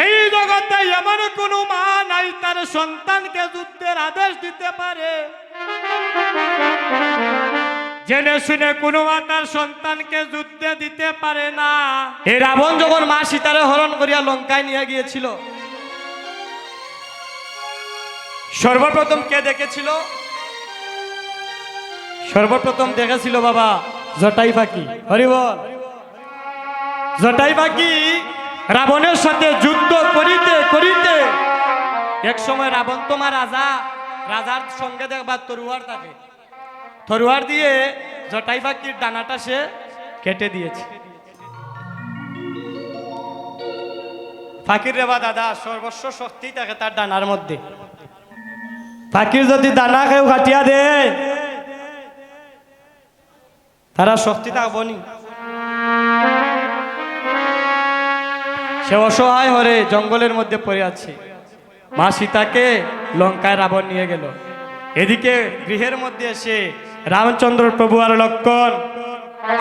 এই জগতে এমন কোন মা নাই তার সন্তানকে যুদ্ধের আদেশ দিতে পারে, জেনে শুনে কোনো মা তার সন্তানকে যুদ্ধে দিতে পারে না। এই রাবণ যখন মা সীতারে হরণ করিয়া লঙ্কায় নিয়ে গিয়েছিল, সর্বপ্রথম কে দেখেছিল? সর্বপ্রথম দেখেছিল বাবা জটাই পাখি। হরি বল। জটাই পাখি রাবণের সাথে যুদ্ধ করিতে করিতে এক সময় রাবণ তোমার রাজার সঙ্গে দেখবার তরুয়ার থাকে, তরুয়ার দিয়ে জটাই পাখির ডানাটা সে কেটে দিয়েছে। পাখির রেবা দাদা সর্বস্ব শক্তি থাকে তার ডানার মধ্যে। পাখির যদি দানা কেউ কাটিয়া দেয় তারা শক্তি থাকবনি। সে অসহায় হরে জঙ্গলের মধ্যে পড়ে আছে। মা সীতাকে লঙ্কায় রাবণ নিয়ে গেল। এদিকে গৃহের মধ্যে এসে রামচন্দ্র প্রভু আর লক্ষণ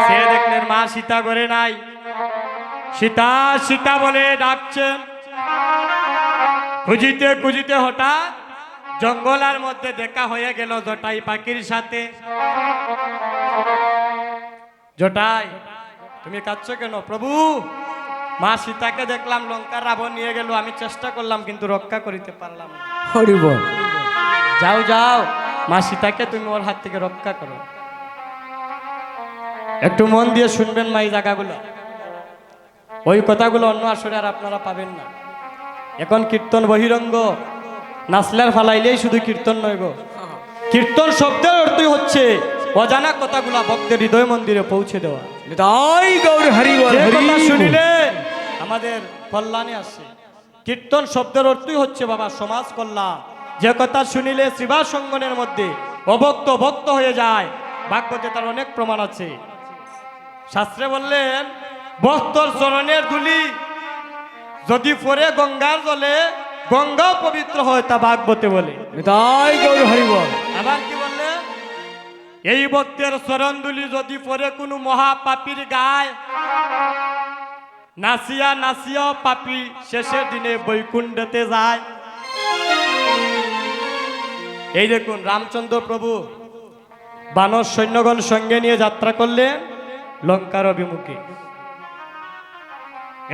সে দেখলেন মা সীতা ঘরে নাই। সীতা সীতা বলে ডাকছেন। খুঁজিতে খুঁজিতে হঠাৎ জঙ্গলের মধ্যে দেখা হয়ে গেল জটাই পাখির সাথে। জটাই তুমি কাঁদছো কেন? প্রভু মা সীতাকে দেখলাম লঙ্কার রাবণ নিয়ে গেল, আমি চেষ্টা করলাম কিন্তু রক্ষা করিতে পারলাম না। হরি বল। যাও যাও মা সীতাকে তুমি ওর হাত থেকে রক্ষা করো। একটু মন দিয়ে শুনবেন মা এই জায়গাগুলো, ওই কথাগুলো অন্য আসরে আর আপনারা পাবেন না। এখন কীর্তন বহিরঙ্গ, নাচলার ফালাইলেই শুধু কীর্তন নয় গো, কীর্তন শব্দের অর্থই হচ্ছে অজানা কথাগুলা ভক্তের হৃদয় মন্দিরে পৌঁছে দেওয়া। তাই গৌর হরি বল। যে হরি কথা বল। শুনিলে আমাদের কল্যাণে আসে। কীর্তন শব্দের অর্থই হচ্ছে বাবা সমাজ কল্যাণ। যে কথা শুনিলে শ্রীবাস সঙ্গনের মধ্যে অভক্ত ভক্ত হয়ে যায়। ভাগবতে তার অনেক প্রমাণ আছে। শাস্ত্রে বললেন ভক্তর চরণের ধুলি যদি পড়ে গঙ্গার জলে গঙ্গাও পবিত্র হয়, তা ভাগবতে বলে। তাই গৌর হরি বল। আবার কি বললে? এই ভক্তের চরণ ধুলি যদি পড়ে কোনো মহাপাপীর গায়, নাচিয়া নাচিয়া পাপী শেষের দিনে বৈকুণ্ঠতে যায়। এই দেখুন রামচন্দ্র প্রভু বানর সৈন্যগণ সঙ্গে নিয়ে যাত্রা করলেন লঙ্কার অভিমুখে।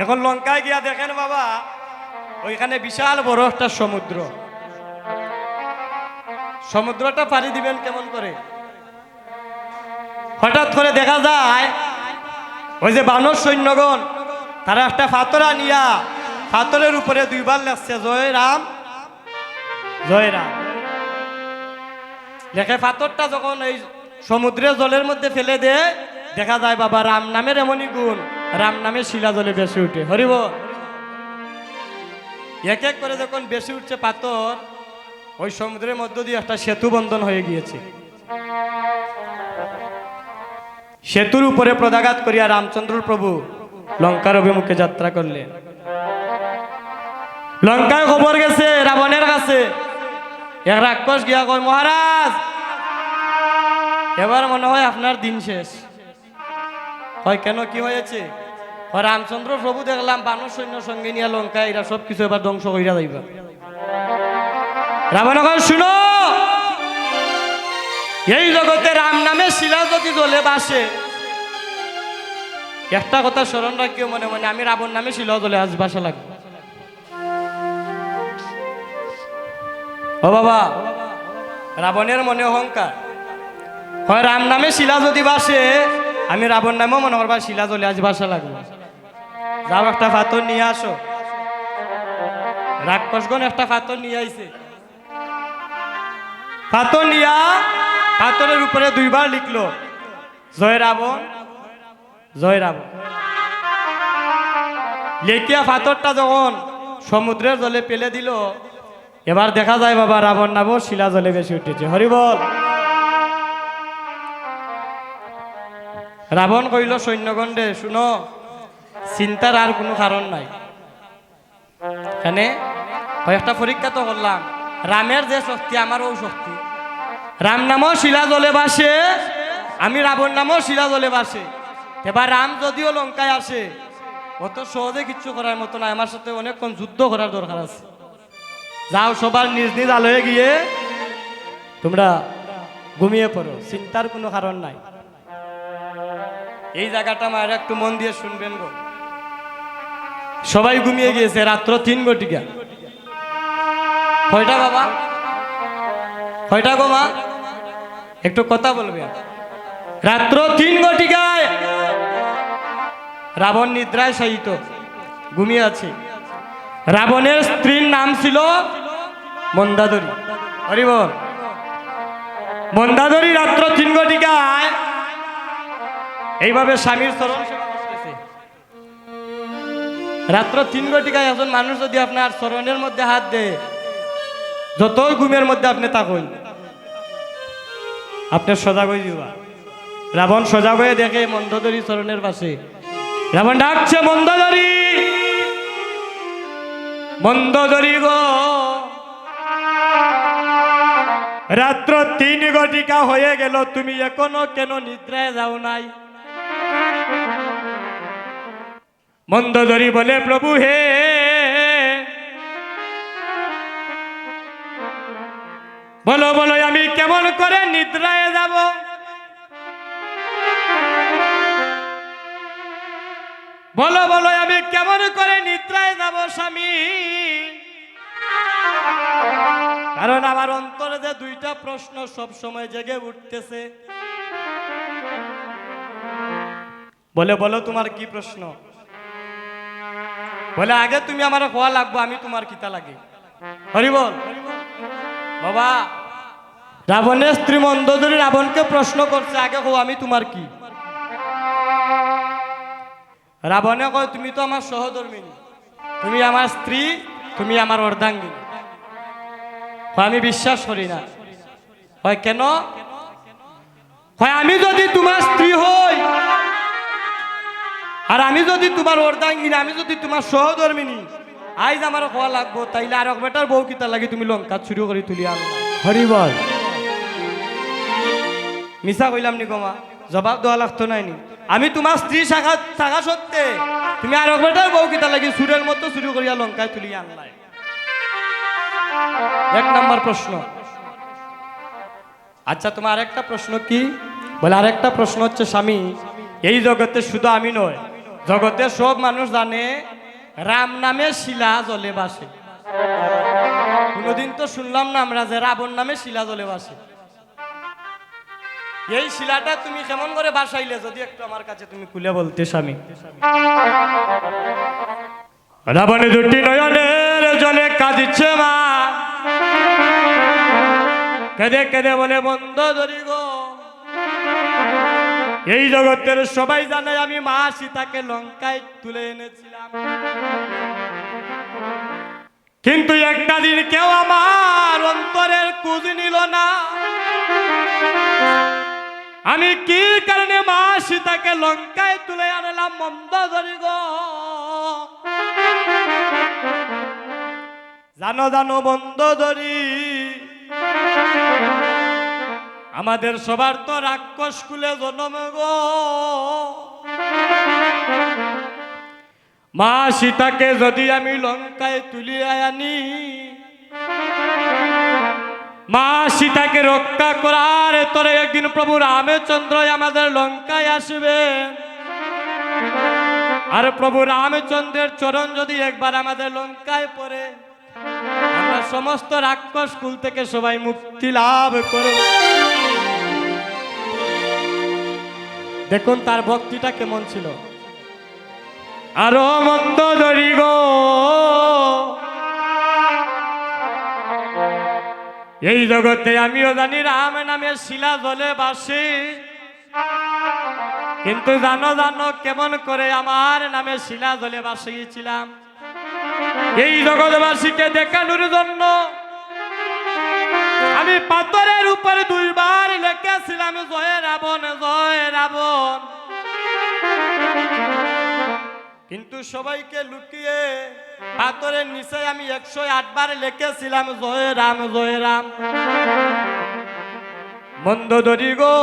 এখন লঙ্কায় গিয়া দেখেন বাবা ওইখানে বিশাল বড় একটা সমুদ্র। সমুদ্রটা পাড়ি দিবেন কেমন করে? হঠাৎ করে দেখা যায় ওই যে বানর সৈন্যগণ তারা একটা ফাতরা নিয়া ফাতরের উপরে দুইবার লেখছে জয় রাম জয় রাম লেখে। ফাতরটা যখন এই সমুদ্রের জলের মধ্যে ফেলে দেয় দেখা যায় বাবা রাম নামের এমনই গুণ, রাম নামে শিলা জলে বেশি উঠে। হরিব। এক এক করে যখন বেশি উঠছে পাথর, ওই সমুদ্রের মধ্য দিয়ে একটা সেতু বন্ধন হয়ে গিয়েছে। সেতুর উপরে পদাঘাত করিয়া রামচন্দ্র প্রভু লঙ্কার অভিমুখে যাত্রা করলেন। লঙ্কায় খবর গেছে রাবণের কাছে। এক রাক্ষস গিয়া কয় মহারাজ এবার মনে হয় আপনার দিন শেষ। হয় কেন কি হয়েছে? রামচন্দ্র প্রভু দেখলাম বানর সৈন্য সঙ্গে নিয়ে লঙ্কায় এরা সবকিছু এবার ধ্বংস করিয়া যাইবা। রাবণ কয় শুনো, এই জগতে রাম নামে শিলা যদি জ্বলে বাসে, একটা কথা স্মরণ রাখিও মনে মনে, আমি রাবণ নামে শিলা জ্বলে আজ বাসা লাগবে। ও বাবা রাবণের মনে অহংকার, হয় রাম নামে শিলা যদি বাসে আমি রাবণ নামেও মনে করবা শিলা জ্বলে আজ বাসা লাগবে। যাও একটা পাথর নিয়ে আসো। রাক্ষসগণ একটা পাথর নিয়ে আইছে। পাথর নিয়া পাথরের উপরে দুইবার লিখলো জয় রাবণ জয় রাবণ। লেখিয়া পাথরটা যখন সমুদ্রের জলে ফেলে দিল, এবার দেখা যায় বাবা রাবণ নামও শিলা জলে বেশি উঠেছে। হরিবল। রাবণ কইল সৈন্যগণে শুনো, চিন্তার আর কোনো কারণ নাই। এখানে কয়েকটা পরীক্ষা তো করলাম, রামের যে শক্তি আমারও শক্তি। রাম নামও শিলা জলে বাসে, আমি রাবণ নামও শিলা জলে বাসে। এবার রাম যদিও লঙ্কায় আসে অত সহজে কিচ্ছু করার মতো না, আমার সাথে অনেকক্ষণ যুদ্ধ করার দরকার আছে। যাও সবার নিজ নিজ আলোয় গিয়ে তোমরা ঘুমিয়ে পড়ো, চিন্তার কোনো কারণ নাই। এই জায়গাটা মায়ের একটু মন দিয়ে শুনবেন গো। সবাই ঘুমিয়ে গিয়েছে, রাত্র 3 ঘটিকা। কয়টা বাবা, কয়টা গো মা, একটু কথা বলবে। রাত্র 3 ঘটিকায় রাবণ নিদ্রায় শায়িত ঘুমিয়ে আছে। রাবণের স্ত্রীর নাম ছিল মন্দাদরী। হরি বল। মন্দাদরী রাত্র 3 ঘটিকায় এইভাবে স্বামীর চরণ সেবা করতেছে। রাত্র 3 ঘটিকায় একজন মানুষ যদি আপনার চরণের মধ্যে হাত দেয়, যতই ঘুমের মধ্যে আপনি থাকুন, আপনার সজাগ হয়ে যাবা। রাবণ সজাগ হয়ে দেখে মন্দোদরী চরণের পাশে। রাবণ ডাকছে, মন্দোদরী, মন্দোদরী গো, রাত্র 3 ঘটিকা হয়ে গেল, তুমি এখনো কেন নিদ্রায় যাও নাই? মন্দোদরী বলে, প্রভু হে, বলো বলো আমি কেমন করে নিদ্রায় যাব? বলো বলো আমি কেমন করে নিদ্রায় যাব স্বামী? কারণ আমার অন্তরে যে 2টা প্রশ্ন সব সময় জেগে উঠতেছে। বলে, বলো তোমার কি প্রশ্ন? বলে, আগে তুমি আমার হওয়া লাগবো, আমি তোমার কিতা লাগে। হরি বল। বাবা, রাবণের স্ত্রী মন্দোদরী রাবণকে প্রশ্ন করছে, আগে হো, আমি তোমার কি? রাবণে কয়, তুমি তো আমার সহধর্মিনী, তুমি আমার স্ত্রী, তুমি আমার অর্ধাঙ্গিনী। আমি বিশ্বাস করি না। হয় কেন? হয় আমি যদি তোমার স্ত্রী হই, আর আমি যদি তোমার অর্ধাঙ্গিনী, আমি যদি তোমার সহধর্মিনী, আইজ আমার হওয়া লাগবো, তাইলে আর এক বেটার বউ কিতা লাগি তুমি লঙ্কা শুরু করে তুলি আনো। হরি বল। মিছা কইলাম নি গোমা? জবাব দেওয়া লাগতো নাই নি? আমি তোমার স্ত্রী থাকা সত্ত্বে তুমি আর এক বেটার বউ কিতা লাগি সুরের মতো শুরু করিয়া লঙ্কায় তুলিয়া আনলাই? 1 নম্বর প্রশ্ন। আচ্ছা, তোমার আরেকটা প্রশ্ন কি? বলে, আরেকটা প্রশ্ন হচ্ছে, স্বামী, এই জগতে শুধু আমি নয়, জগতে সব মানুষ জানে রাম নামে শিলা জলে বাসে। কোনোদিন তো শুনলাম না আমরা যে রাবণ নামে শিলা জলে বাসে। এই শিলাটা তুমি কেমন করে বাসাইলে, যদি একটু আমার কাছে তুমি খুলে বলতে স্বামী। রাবণ 2টি নয়নের জলে কাঁদিচ্ছে মা, কেঁদে কেঁদে বলে, মন্দোদরী গো, এই জগতের সবাই জানে আমি মা সীতাকে লঙ্কায় তুলে এনেছিলাম, কিন্তু একটা দিন কেউ আমার অন্তরের খোঁজ নিল না। আমি কি কারণে মা সীতাকে লঙ্কায় তুলে আনলাম? মন্দোদরী গো, জানো জানো মন্দোদরী, আমাদের সবার তো রাক্ষস কুলে জন্ম গো। মা সীতাকে যদি আমি লঙ্কায় তুলিয়া আনি, মা সীতাকে রক্ষা করার তরে একদিন প্রভু রামচন্দ্র আমাদের লঙ্কায় আসবে। আর প্রভু রামচন্দ্রের চরণ যদি একবার আমাদের লঙ্কায় পড়ে, আমরা সমস্ত রাক্ষস কুল থেকে সবাই মুক্তি লাভ করব। দেখুন তার ভক্তিটা কেমন ছিল। আরো মন্দোদরী গো, এই জগতে আমিও জানি রাম নামে শিলা জলে বাসি, কিন্তু জানো জানো কেমন করে আমার নামে শিলা জলে বাসিয়েছিলাম? এই জগৎবাসীকে দেখানোর জন্য আমি পাথরের উপরে 2 বার লিখেছিলাম, জয় রাবণ, জয় রাবণ। কিন্তু সবাইকে লুকিয়ে পাথরের নিচে আমি 108 বার লিখেছিলাম, জয় রাম, জয় রাম। মন্দোদরী গো,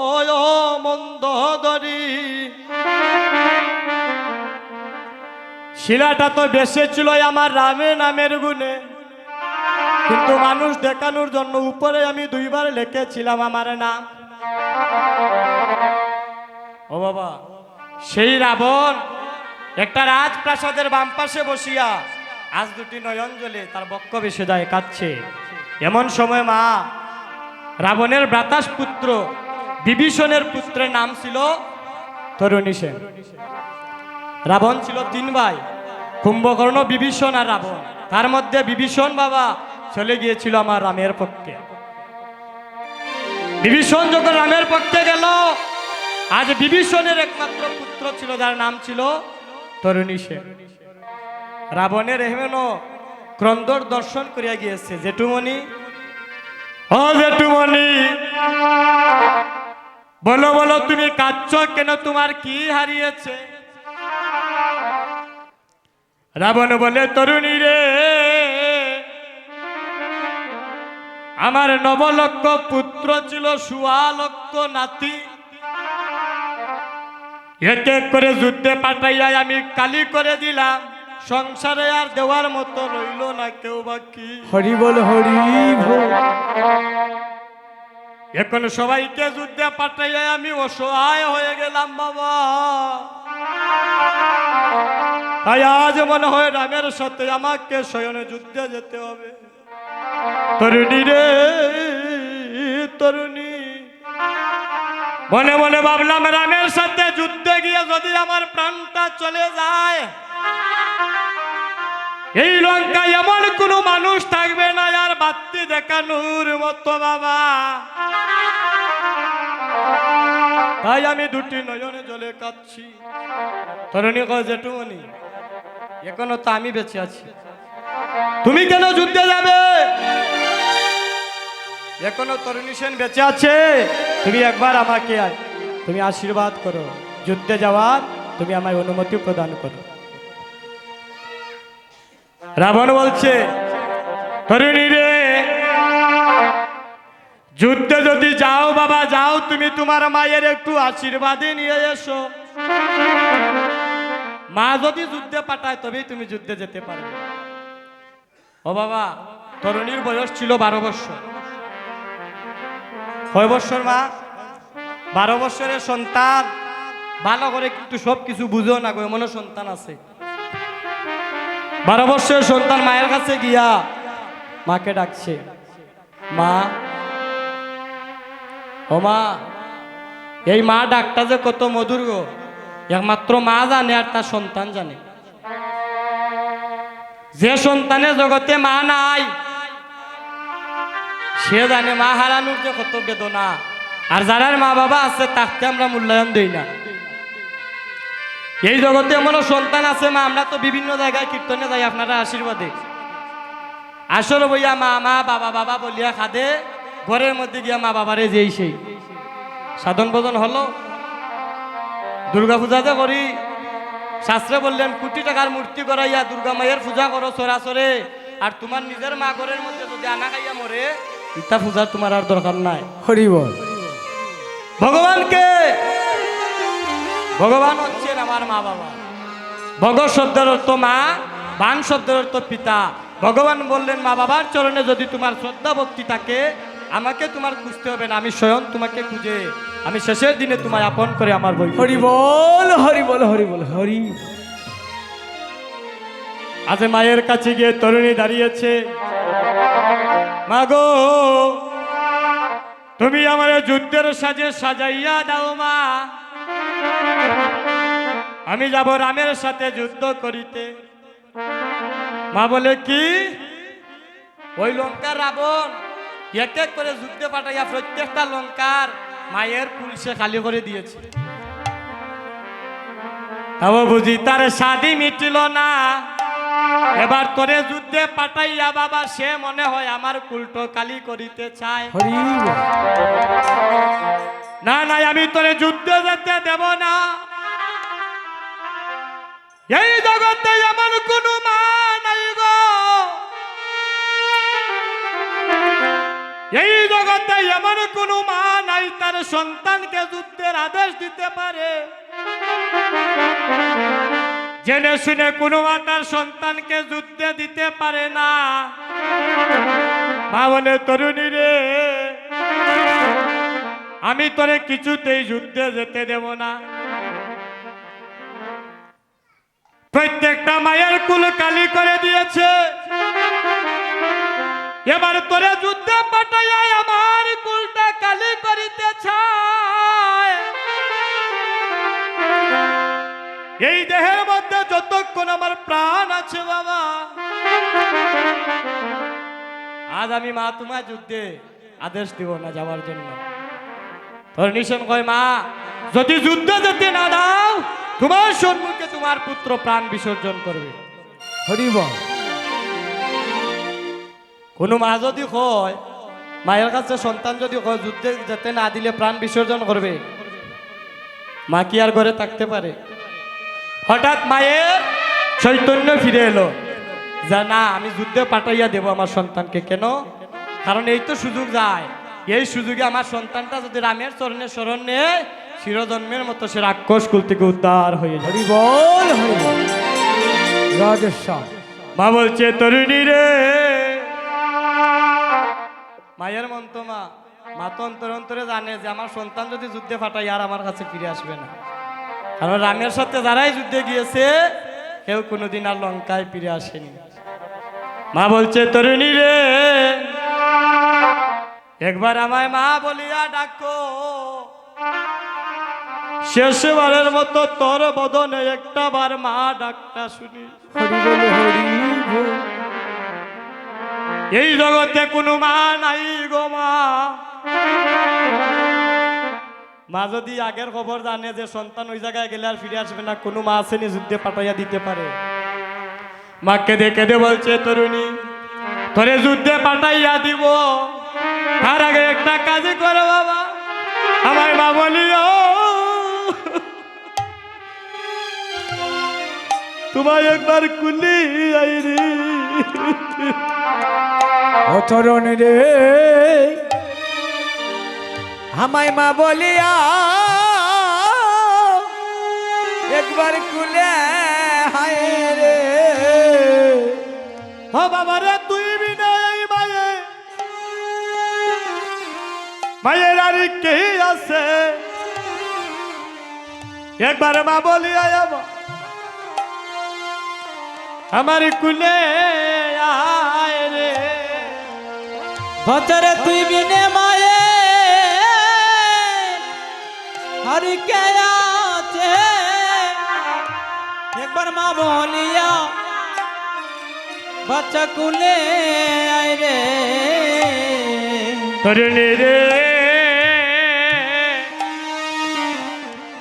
ও মন্দোদরী, শিলাটা তো বেসেছিল আমার রামের নামের গুণে, কিন্তু মানুষ দেখানোর জন্য উপরে আমি দুইবার লিখেছিলাম আমার নাম। ও বাবা, সেই রাবণ একটা রাজপ্রাসাদের বাম পাশে বসিয়া আজ দুটি নয়ন জ্বলে তার বক্ষ বেসে যায়, কাঁদছে। এমন সময় মা রাবণের ভ্রাতাস পুত্র বিভীষণের পুত্রের নাম ছিল তরুণী সেন। রাবণ ছিল তিন ভাই, কুম্ভকর্ণ, বিভীষণ আর রাবণ। তার মধ্যে বিভীষণ বাবা চলে গিয়েছিল আমার রামের পক্ষে। বিভীষণ যখন রামের পক্ষে গেল, আজ বিভীষণের একমাত্র পুত্র ছিল যার নাম ছিল তরুণী সেন। রাবণের হেমেন ক্রন্দর দর্শন করিয়া গিয়েছে। জেঠুমণি, ও জেঠুমণি, বলো বলো তুমি কাঁদছ কেন, তোমার কি হারিয়েছে? রাবণ বলে, তরুণী রে, আমার 9 লক্ষ পুত্র ছিল, 16 লক্ষ নাতি, এক এক করে যুদ্ধে পাঠাইয়া আমি কালি করে দিলাম। সংসারে আর দেওয়ার মতো রইল না কেউ বাকি। হরি বল, হরি বল। এখন সবাইকে যুদ্ধে পাঠাইয়া আমি অসহায় হয়ে গেলাম বাবা। তাই আজ মনে হয় রামের সাথে আমাকে শয়নে যুদ্ধে যেতে হবে। তরুণী রে, তরুণী, মনে মনে ভাবলাম রামের সাথে যুদ্ধে গিয়ে যদি আমার প্রাণটা চলে যায়, এই লঙ্কায় এমন কোনো মানুষ থাকবে না আর বাতি দেখানোর মতো বাবা। তাই আমি দুটি নয়নে জলে কাঁদছি। তরুণী কয়, জেঠুমণি, এখনো তো আমি বেঁচে আছি, তুমি কেন যুদ্ধে যাবে? এখনো তরুণী সেন বেঁচে আছে, তুমি একবার আমাকে তুমি আশীর্বাদ করো, যুদ্ধে যাওয়ার তুমি আমায় অনুমতি প্রদান করো। রাবণ বলছে, তরুণী রে, যুদ্ধে যদি যাও বাবা যাও, তুমি তোমার মায়ের একটু আশীর্বাদে নিয়ে এসো। মা যদি যুদ্ধে পাঠায় তবেই তুমি যুদ্ধে যেতে পারবে। ও বাবা, তরুণীর বয়স ছিল 12 বছর। কয় বছর মা? 12 বছরের সন্তান। ভালো করে কিন্তু সব কিছু বুঝো না গো, এমনও সন্তান আছে। 12 বছরের সন্তান মায়ের কাছে গিয়া মাকে ডাকছে, মা, ও মা। এই মা ডাকটা যে কত মধুর গো, একমাত্র মা জানে আর তার সন্তান জানে। যে সন্তানের জগতে মা নাই সে জানে মা হারানোর যে কত বেদনা। আর যারা মা বাবা আছে তাকে আমরা মূল্যায়ন দেই না। এই জগতে এমন সন্তান আছে মা, আমরা তো বিভিন্ন জায়গায় কীর্তনে যাই আপনারা আশীর্বাদে। আসলে বইয়া মা মা বাবা বাবা বলিয়া খাদে, ঘরের মধ্যে গিয়া মা বাবারে যেই সেই সাধন ভজন হলো। দুর্গা পূজা যে করি, শাস্ত্রে বললেন কোটি টাকার মূর্তি করাইয়া দুর্গা মায়ের পূজা করো সরাসরে, আর তোমার নিজের মা ঘরের মধ্যে যদি আনা খাইয়া মরে, ইটা পূজার তোমার আর দরকার নাই। হরি বল। ভগবানকে, ভগবান হচ্ছেন আমার মা বাবা। ভগ শব্দের অর্থ মা, বান শব্দের অর্থ পিতা। ভগবান বললেন মা বাবার চরণে যদি তোমার শ্রদ্ধা ভক্তি থাকে, আমাকে তোমার খুঁজতে হবে না, আমি স্বয়ং তোমাকে খুঁজে আমি শেষের দিনে তোমায় আপন করে আমার বই। হরি বল, হরি বল, হরি বল, হরি। আজ মায়ের কাছে গিয়ে তরুণী দাঁড়িয়েছে, মা গো, তুমি আমার যুদ্ধের সাজে সাজাইয়া দাও মা, আমি যাব রামের সাথে যুদ্ধ করিতে। মা বলে, কি? ওই লঙ্কার রাবণ এক এক করে যুদ্ধে পাঠাইয়া প্রত্যেকটা লঙ্কার মায়ের পুলিশে খালি করে দিয়েছে। তাও বুঝি তার শাদি মিটিল না, এবার তোরে যুদ্ধে পাঠাইয়া বাবা সে মনে হয় আমার কুলটো কালি করিতে চায়। হরি বল। না না, আমি তোরে যুদ্ধে যেতে দেব না। এই জগতে এমন কোন মা নাই গো, এই জগতে এমন কোন মা নাই তার সন্তানকে যুদ্ধের আদেশ দিতে পারে। জেনে শুনে কোনো মাতার সন্তানকে যুদ্ধে দিতে পারে না। মা বলে, তরুণী রে, আমি তোরে কিছুতেই যুদ্ধে যেতে দেব না। প্রত্যেকটা মায়ের কুল কালি করে দিয়েছে, এবার তোরে যুদ্ধে পাঠাইয়া আমার কুলটা কালি করিতে চায়। এই দেহের মধ্যে যতক্ষণ আমার প্রাণ আছে বাবা, আজ আমি মা তোমার যুদ্ধে আদেশ দিব না যাওয়ার জন্য। তোর নিশন কয়, মা যদি যুদ্ধে যেতে না দাও, তোমার সম্মুখে তোমার পুত্র প্রাণ বিসর্জন করবে। হরি বল। কোনো মা যদি কয়, মায়ের কাছে সন্তান যদি কয় যুদ্ধে যেতে না দিলে প্রাণ বিসর্জন করবে, মা কি আর ঘরে থাকতে পারে? হঠাৎ মায়ের চৈতন্য ফিরে এলো, যা না, আমি যুদ্ধে পাঠাইয়া দেব আমার সন্তানকে। কেন? কারণ এই তো সুযোগ যায়, এই সুযোগে আমার সন্তানটা যদি রামের চরণে শরণ নেয়, চিরজন্মের মতো সে রাক্ষস কুল থেকে উদ্ধার হয়ে যায়। হরি বল, হরি বল। রাধেশ্যাম। মা বলছে, তরুণী রে, মায়ের মন তো মা, মা তো অন্তরে অন্তরে জানে যে আমার সন্তান যদি যুদ্ধে পাঠাই আর আমার কাছে ফিরে আসবে না। কারণ রামের সাথে যারাই যুদ্ধে গিয়েছে কেউ কোনোদিন আর লঙ্কায় ফিরে আসেনি। মা বলছে, তরুণী রে, একবার আমায় মা বলিয়া ডাকো, শেষবারের মতো তোর বদনে একটা বার মা ডাকটা শুনি। হরি বল, হরি বল। এই জগতে কোনো মা নাই গো মা। মা যদি আগের খবর জানে যে সন্তান ওই জায়গায় গেলে আর ফিরে আসবে না, কোনো মা আসেনি যুদ্ধে পাঠাইয়া দিতে পারে। মা কেঁদে কেঁদে বলছে, তরুণী, তোরে যুদ্ধে পাঠাইয়া দিব, তার আগে একটা কাজ করো বাবা। আমার মা বলিও, তোমায় একবার কুলি আইরি। ও তরুণী রে, আমায় মা বলিয়া একবার কুলে হায় রে। ও বাবা রে, তুই বিনা এই মায়ে, মায়ের আর কে আছে? একবার মা বলিয়া আমার কুলে আয় রে। ভতরে তুই বিনে মায়ে হরি কে আছে? একবার মা বলিয়া বাচ্চা কুলে আয় রে। তরুণী রে,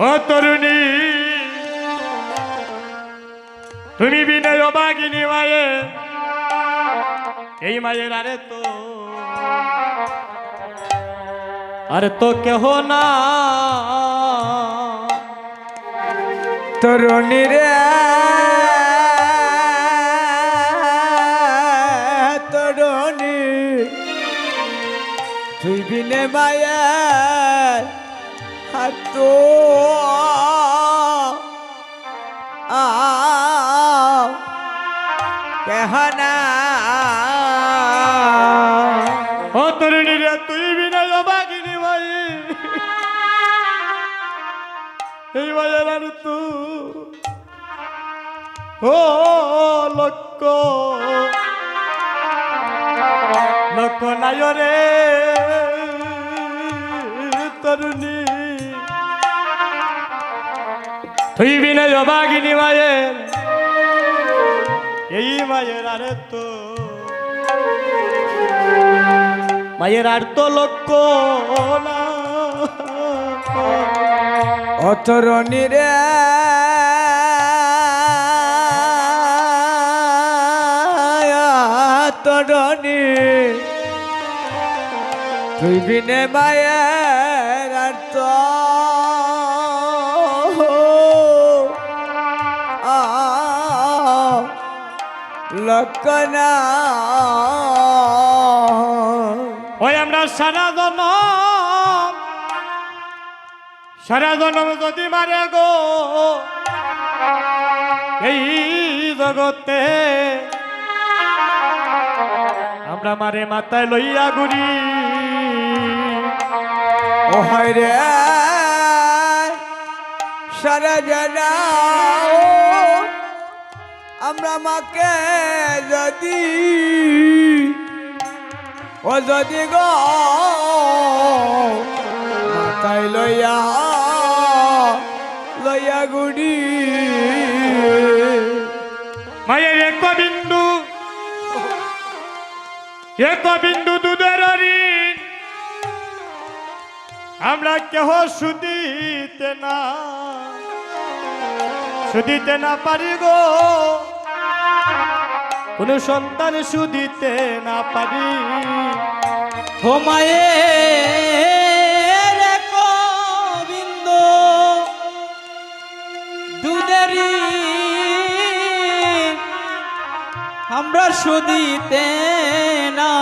ও তরুণী, তুমি বিনয় অবাগিনী মায়ে, এই মায়ের আরে তো কেহ না। তরুণী রে, তরুণী, তুই বিনে মায়া হাত কেহনা। ও তরুণী রে, তুই বিনয় অবাগিনী মাই, এই মায়ের আর তু ও লক্ষ লক্ষ নাই রে তরুণী। তুই বিনয় অবাগিনী মায়ের, এই মায়ের আর তো মায়ের আর তো লক্ষ না। অতরণী রে, তরণী, তুই বিনে মায়ের আর তো লক্ষণা। ওই আমরা সারা জনম যদি মারে গো, এই জগতে আমরা মারে মাথায় লইয়া ঘুরি। ও হয় রে সারা জানা আমরা মাকে যদি ও যদি গো মাথায় লইয়া লইয়া গুড়ি মায়ের এক বিন্দু দুধের ঋণ আমরা কেহ শুধিতে না পারি গো, কোন সন্তান শুধিতে না পারি। ও মায়ের এক বিন্দু দুধেরি আমরা শুধিতে না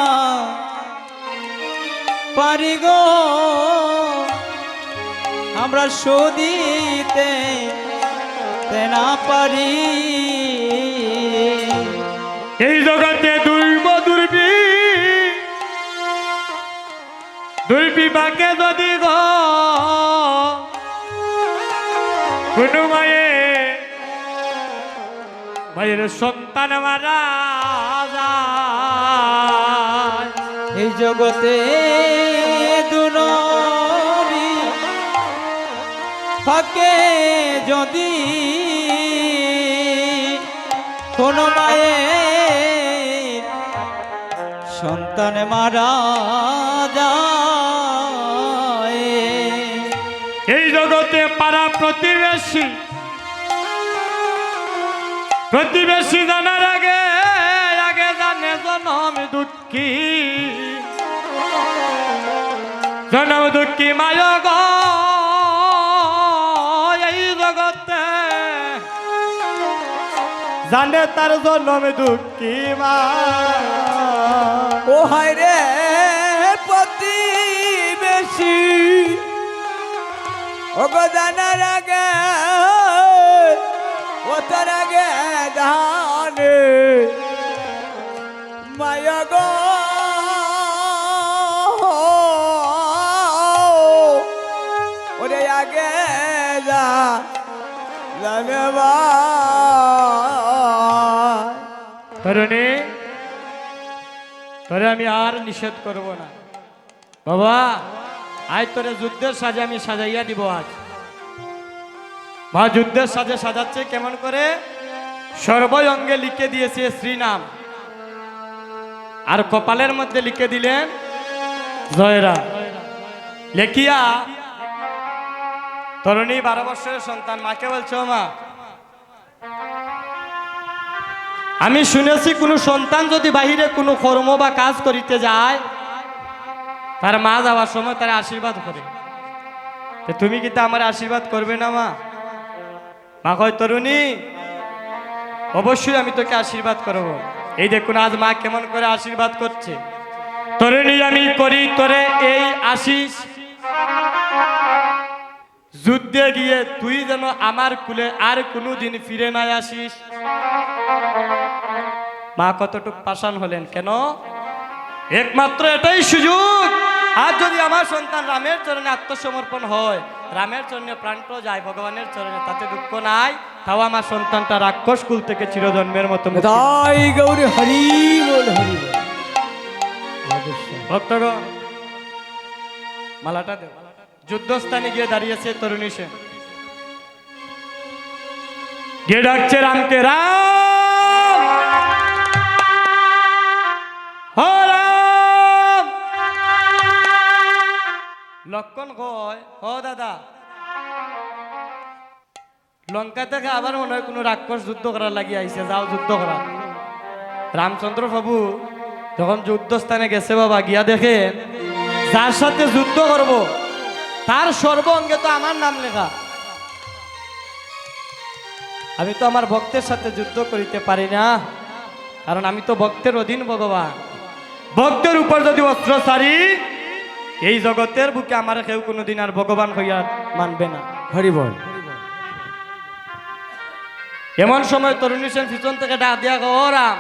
পারি গো, আমরা শুধিতে না পারি। এই জগতে দুর্বিপাকে যদি গো কোনো মায়ের সন্তান মারা যায়, এই জগতে দুনবী ফাঁকে যদি কোনো মায়ের সন্তান মারা যায়, এই জগতে পাড়া প্রতিবেশী জানার আগে জানে জনম দুঃখী মায় গো। এই জগতে জানে তার জনম দুঃখী মা। ও হয় রে প্রতিবেশী ও গো জানার আগে ও তার আগে জানে মায়া গো ওরে আগে জানে তরুণী, তোরে আমি আর নিষেধ করব না বাবা। আজ তোরে যুদ্ধের সাজে আমি সাজাইয়া দিব। আজ মা যুদ্ধের সাজে সাজাচ্ছে কেমন করে, সর্বই অঙ্গে লিখে দিয়েছে শ্রীনাম, আর কপালের মধ্যে লিখে দিলেন জয়রা। লেখিয়া তরুণী 12 বছরের সন্তান মাকে বলছে, ও মা, আমি শুনেছি কোনো সন্তান যদি বাহিরে কোনো কর্ম বা কাজ করিতে যায়, তার মা যাওয়ার সময় তার আশীর্বাদ করে। তো তুমি কি তা আমার আশীর্বাদ করবে না মা? মা কয়, তরুণী, অবশ্যই আমি তোকে আশীর্বাদ করব। এই দেখুন আজ মা কেমন করে আশীর্বাদ করছে। তরুণী, আমি করি তোরে এই আশিস, যুদ্ধে গিয়ে তুই যেন আমার কুলে আর কোনো দিন ফিরে না আসিস। মা কতটুক পাষাণ হলেন, কেন? একমাত্র এটাই সুযোগ, আর যদি আমার সন্তান রামের চরণে আত্মসমর্পণ হয়, রামের চরণে প্রাণটা যায় ভগবানের চরণে, তাতে দুঃখ নাই। তাও আমার সন্তানটা রাক্ষস কুল থেকে চিরজন্মের মতো তাই গৌরী হরি বল হরি বল। ভক্তগণ, মালাটা দেব। যুদ্ধস্থানে গিয়ে দাঁড়িয়েছে তরুণী সেন, গিয়ে ডাকছে রামকে, রাম, ও রাম। লক্ষণ কয়, ও দাদা, লঙ্কা থেকে আবার মনে হয় কোনো রাক্ষস যুদ্ধ করার লাগি আইছে, যাও যুদ্ধ করা। রামচন্দ্র প্রভু যখন যুদ্ধস্থানে গেছে বাবা, গিয়া দেখেন যার সাথে যুদ্ধ করব তার সর্ব অঙ্গে তো আমার নাম লেখা। আমি তো আমার ভক্তের সাথে যুদ্ধ করিতে পারি না, কারণ আমি তো ভক্তের অধীন ভগবান। ভক্তের উপর যদি অস্ত্র ছাড়ি, এই জগতের বুকে আমার কেউ কোনোদিন আর ভগবান হইয়া মানবে না। হরি বল। এমন সময় তরুণী সেন পিছন থেকে ডাক দিয়া গো, ও রাম,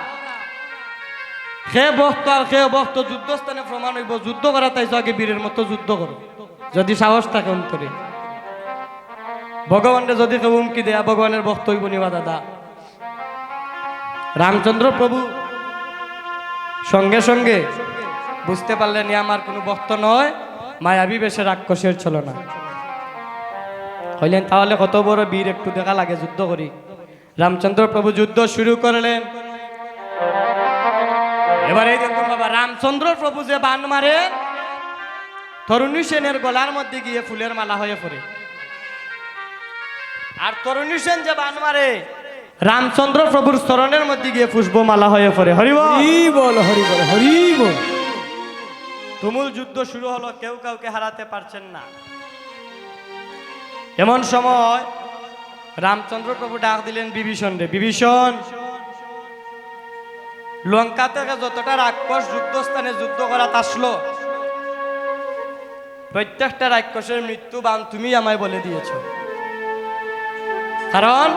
সে বক্ত আর সে বক্ত যুদ্ধস্থানে প্রমাণ হইব, যুদ্ধ করা তাইছো আগে বীরের মতো যুদ্ধ করো, যদি সাহস থাকে অন্তরে। ভগবানের যদি কেউ উমকি দেয়া, ভগবানের ভক্ত হইব নিবা দাদা। রামচন্দ্র প্রভু সঙ্গে সঙ্গে বুঝতে পারলেন এ আমার কোনো ভক্ত নয়, মায়াবী বেশে রাক্ষসের ছলনা। হইলেন তাহলে কত বড় বীর, একটু দেখা লাগে, যুদ্ধ করি। রামচন্দ্র প্রভু যুদ্ধ শুরু করলেন। এবারে দেখুন বাবা, রামচন্দ্র প্রভু যে বান মারে, তরুণী সেনের গলার মধ্যে গিয়ে ফুলের মালা হয়ে পড়ে। আর তরুণী সেন যে বান মারে, রামচন্দ্র প্রভুর চরণের মধ্যে গিয়ে পুষ্পমালা হয়ে পড়ে। হরি বল, হরি বল, হরি বল, হরি বল। তুমুল যুদ্ধ শুরু হলো, কেউ কাউকে হারাতে পারছেন না। এমন সময় রামচন্দ্র প্রভু ডাক দিলেন বিভীষণ রে, বিভীষণ, লঙ্কা থেকে যতটা রাক্ষস যুদ্ধস্থানে যুদ্ধ করা আসলো, প্রত্যেকটা রাক্ষসের মৃত্যু বান তুমি আমায় বলে দিয়েছ। কারণ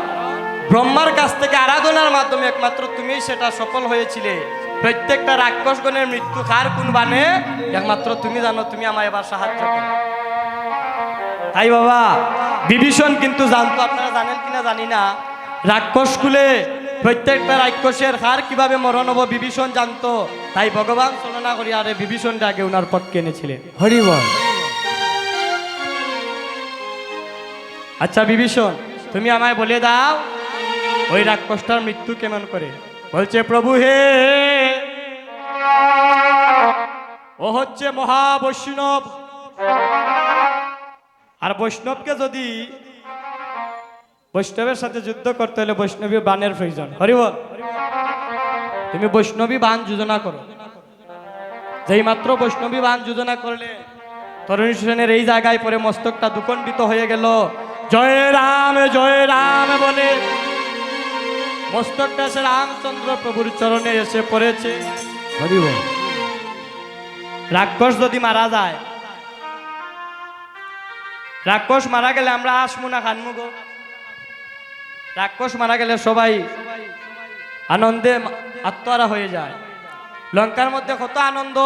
ব্রহ্মার কাছ থেকে আরাধনার মাধ্যমে একমাত্র তুমি সেটা সফল হয়েছিলে। প্রত্যেকটা রাক্ষসগণের মৃত্যু কার কোন বানে একমাত্র তুমি জানো, তুমি আমায় এবার সাহায্য করো। তাই বাবা বিভীষণ কিন্তু জানতো, আপনারা জানেন কিনা জানি না, রাক্ষস কুলে প্রত্যেকটা রাক্ষসের হার কিভাবে মরণ হবো বিভীষণ জানতো। তাই ভগবান ছলনা করি আরে বিভীষণটা আগে ওনার পক্ষে এনেছিলেন। হরি বল। আচ্ছা বিভীষণ, তুমি আমায় বলে দাও ওই রাক্ষসটার মৃত্যু কেমন করে। বলছে প্রভু হে, ও হচ্ছে মহাবৈষ্ণব, আর বৈষ্ণবকে যদি বৈষ্ণবের সাথে যুদ্ধ করতে হলে বৈষ্ণবী বানের প্রয়োজন। হরি বল, তুমি বৈষ্ণবী বান যোজনা করো। যেই মাত্র বৈষ্ণবী বান যোজনা করলে, তরুণী সেনের এই জায়গায় পরে মস্তকটা দুখণ্ডিত হয়ে গেল। জয় রাম বলে মস্তকটা সে রামচন্দ্র প্রভুর চরণে এসে পড়েছে। হরি বল। রাক্ষস যদি মারা যায়, রাক্ষস মারা গেলে আমরা আসমু না খানমু গো। রাক্ষস মারা গেলে সবাই আনন্দে আত্মহারা হয়ে যায়। লঙ্কার মধ্যে কত আনন্দ,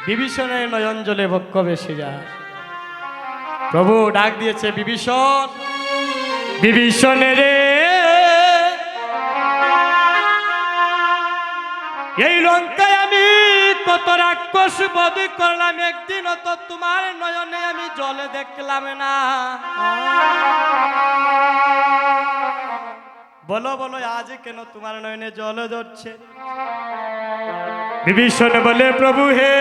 বিভীষণের নয়ন জলে বক্ষ বেশি যায়। প্রভু ডাক দিয়েছে, বিভীষণ, বিভীষণের এই লঙ্কায় আমি কত রাক্ষস বধ করলাম, একদিন তো তোমার নয়নে আমি জলে দেখলাম না। বলো বলো আজ কেন তোমার নয়নে জল ধরছে। বিভীষণ বলে প্রভু হে,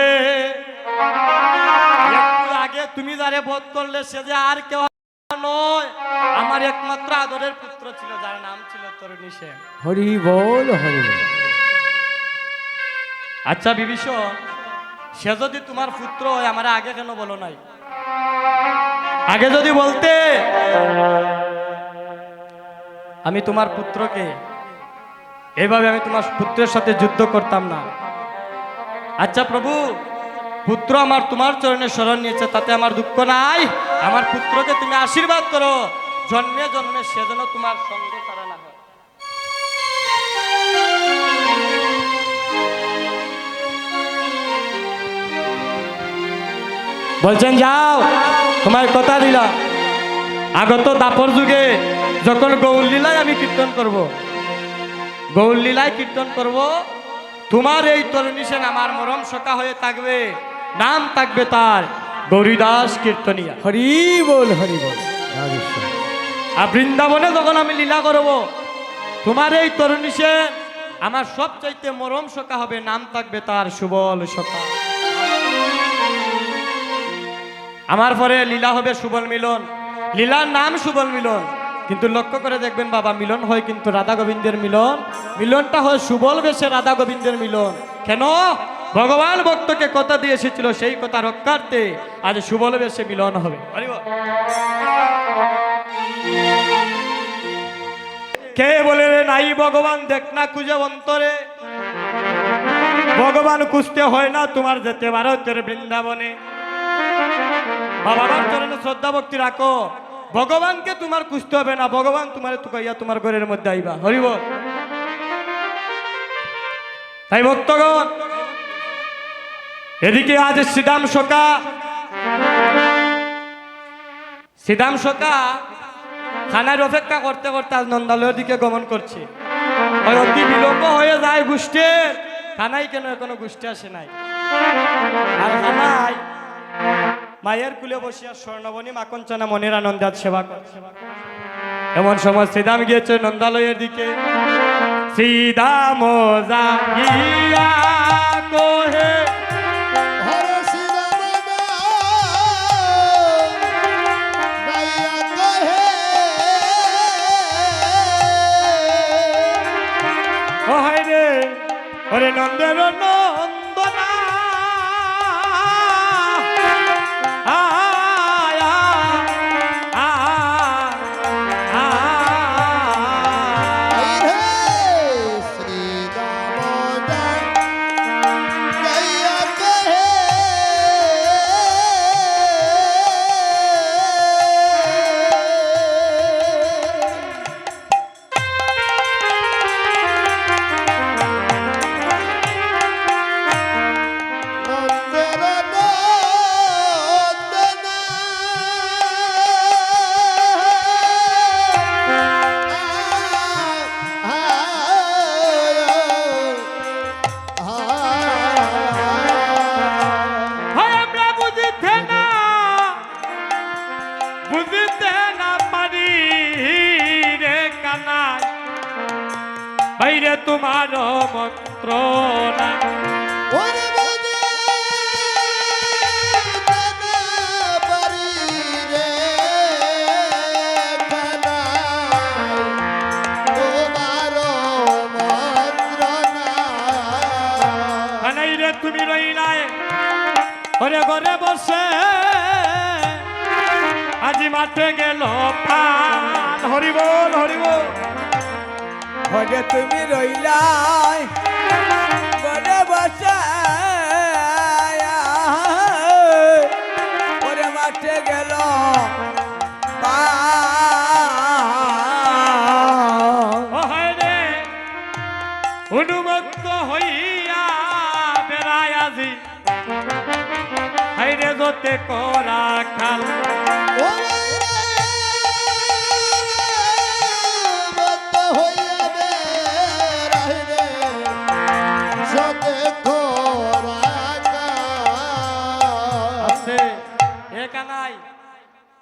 একটু আগে তুমি যারে বধ করলে সে যে আর কেউ নয়, আমার একমাত্র আদরের পুত্র ছিল, যার নাম ছিল তরুণী সেন। হরি বল, হরি বল। আচ্ছা বিভীষণ, সে যদি তোমার পুত্র হয় আমার আগে কেন বলো নাই? আগে যদি বলতে আমি তোমার পুত্রকে এইভাবে আমি তোমার পুত্রের সাথে যুদ্ধ করতাম না। আচ্ছা প্রভু, পুত্র আমার তোমার চরণে শরণ নিয়েছে, তাতে আমার দুঃখ নাই। আমার পুত্রকে তুমি আশীর্বাদ করো, জন্মে জন্মে সে যেন তোমার সঙ্গ ছাড়া না হয়। বলছেন যাও, তোমায় কথা দিলাম, আগত দাপর যুগে যখন গৌর লীলায় আমি কীর্তন করব, গৌর লীলায় কীর্তন করব, তোমার এই তরুণী সেন আমার মরম সখা হয়ে থাকবে, নাম থাকবে তার গৌরীদাস কীর্তনিয়া। হরি বল, হরি বল। রাধেশ্যাম। আর বৃন্দাবনে যখন আমি লীলা করব, তোমার এই তরুণী সেন আমার সবচাইতে মরম সখা হবে, নাম থাকবে তার সুবল সখা। আমার পরে লীলা হবে সুবল মিলন, লীলার নাম সুবল মিলন, কিন্তু লক্ষ্য করে দেখবেন বাবা, মিলন হয় কিন্তু রাধা গোবিন্দের মিলন, মিলনটা হয় সুবল বেশে রাধা গোবিন্দের মিলন। কেন? ভগবান ভক্তকে কথা দিয়ে এসেছিল, সেই কথা রক্ষার্থে আজ সুবল বেশে মিলন হবে। কে বলে রে নাই ভগবান দেখ না খুঁজে অন্তরে, ভগবান খুঁজতে হয় না তোমার যেতে ভারতের বৃন্দাবনে। বাবার চরণে শ্রদ্ধা ভক্তি রাখো, ভগবানকে তোমার খুঁজতে হবে না, ভগবান তোমার তুকাইয়া তোমার ঘরের মধ্যে আইবা। হরিব। তাই ভক্তগণ, এদিকে আজ শ্রীদাম সকা খানার অপেক্ষা করতে করতে আজ নন্দালয়ের দিকে গমন করছে। অতি বিলম্ব হয়ে যায় গোষ্ঠীর। খানাই কেন এখনো গোষ্ঠী আসে নাই। আর খানাই মায়ের কুলে বসিয়া স্বর্ণবনী মাকঞ্চনা মনের আনন্দে আজ সেবা করছে। এমন সময় শ্রীদাম গিয়েছে নন্দালয়ের দিকে। শ্রীদাম যাইয়া কহে ওরে নন্দের নন্দনা বাইরে তোমার মন্ত্র না তুমি রইলাই ওরে ঘরে বসে আজি মাঠে গেল প্রাণ। হরিবল হরিবল। ওরে তুমি রইলাই ঘরে বসে ওরে মাঠে গেল উন্মুক্ত হইয়া বেড়ায় আজি হাইরে যতে করা খাল।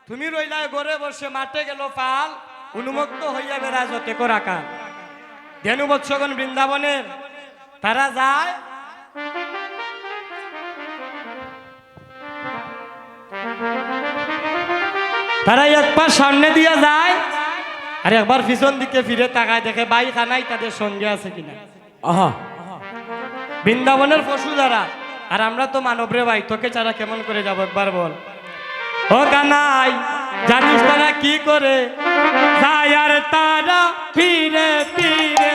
তুমি রইলাই ঘরে বসে মাঠে গেল পাল, উন্মুক্ত হইয়া বেড়ায় যতে করা কাল। ধেনু বৎসগণ বৃন্দাবনের তারা যায় তারা একবার সামনে দিয়া যায় আর একবার পিছন দিকে ফিরে তাকায় দেখে বাই খানাই তাদের সঙ্গে আছে কিনা। আহা বৃন্দাবনের পশু যারা, আর আমরা তো মানব রে ভাই, তোকে ছাড়া কেমন করে যাব একবার বল। ও কানাই জানিস তারা কি করে যায় আর তারা ফিরে ফিরে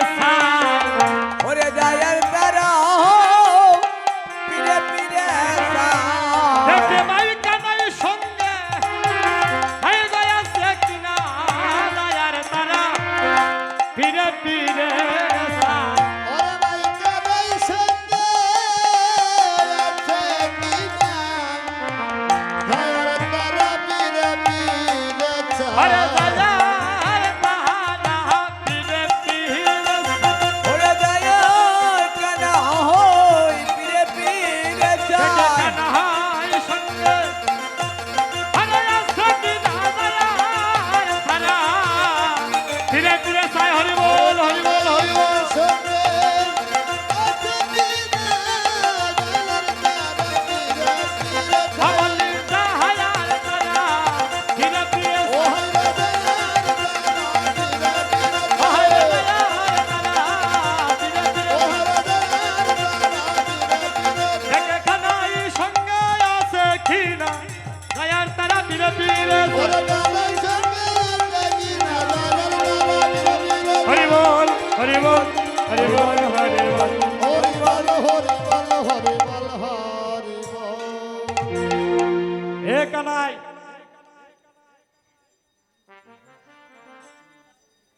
ওরে যায় আর তারা ফিরে ফিরে দেখে ভাই কানাই সঙ্গে হয়ে যায় আছে কিনা যায় আর তারা ফিরে ফিরে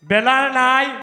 বেলার নাই